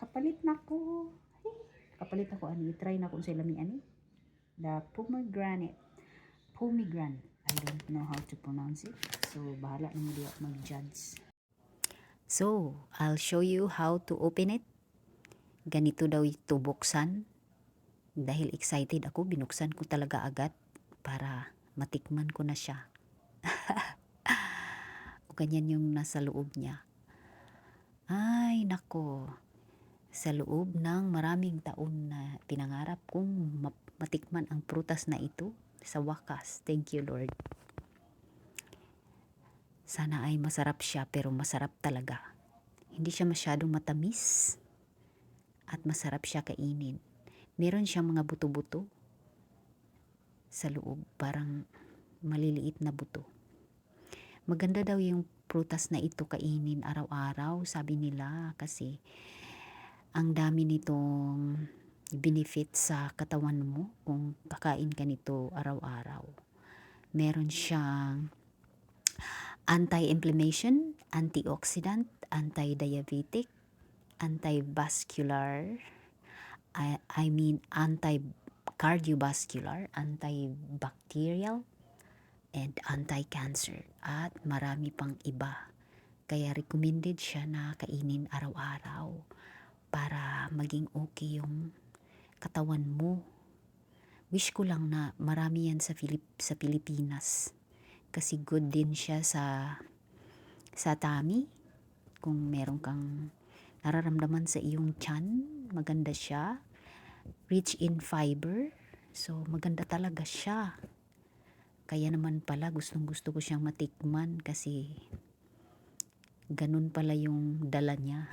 Kapalit na ko. Kapalit ako ani. Try na ko sa lami ani. The pomegranate. Pomegranate. I don't know how to pronounce it. So, bahala na mo diya mag-judge. So, I'll show you how to open it. Ganito daw ito buksan. Dahil excited ako, binuksan ko talaga agad para matikman ko na siya. O ganyan yung nasa loob niya. Ay, nako. Sa loob ng maraming taon na pinangarap kong matikman ang prutas na ito, sa wakas. Thank you, Lord. Sana ay masarap siya, pero masarap talaga. Hindi siya masyadong matamis at masarap siya kainin. Meron siyang mga buto-buto sa loob, parang maliliit na buto. Maganda daw yung prutas na ito kainin araw-araw, sabi nila, kasi ang dami nitong benefit sa katawan mo kung kakain ka nito araw-araw. Meron siyang anti-inflammation, antioxidant, anti-diabetic, anti-vascular, anti-cardiovascular, antibacterial, and anti-cancer, at marami pang iba. Kaya recommended siya na kainin araw-araw para maging okay yung katawan mo. Wish ko lang na marami yan sa Pilipinas. Kasi good din siya sa tummy. Kung meron kang nararamdaman sa iyong tiyan, maganda siya. Rich in fiber. So, maganda talaga siya. Kaya naman pala gustong-gusto ko siyang matikman kasi ganun pala yung dala niya.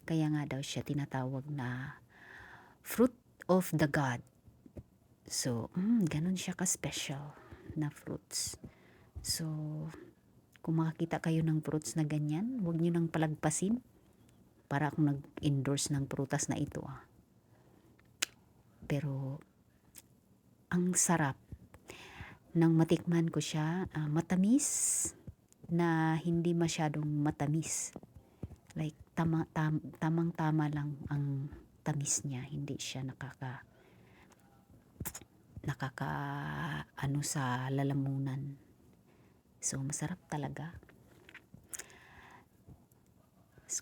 Kaya nga daw siya tinatawag na fruit of the God. So, ganun siya ka-special na fruits. So, kung makakita kayo ng fruits na ganyan, huwag nyo nang palagpasin. Para akong nag-endorse ng prutas na ito. Pero, ang sarap nang matikman ko siya. Matamis na hindi masyadong matamis. Like, tamang-tama lang ang tamis niya. Hindi siya nakaka sa lalamunan. So, masarap talaga.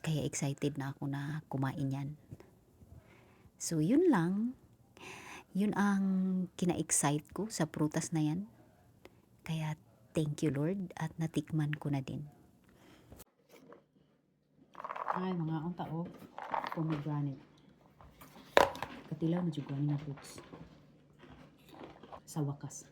Kaya excited na ako na kumain yan. So, yun lang. Yun ang kina-excite ko sa prutas na yan. Kaya, thank you, Lord. At natikman ko na din. Ay, mga ang tao. Pomegranate. Katilaw na juguan na fruits. Sa wakas.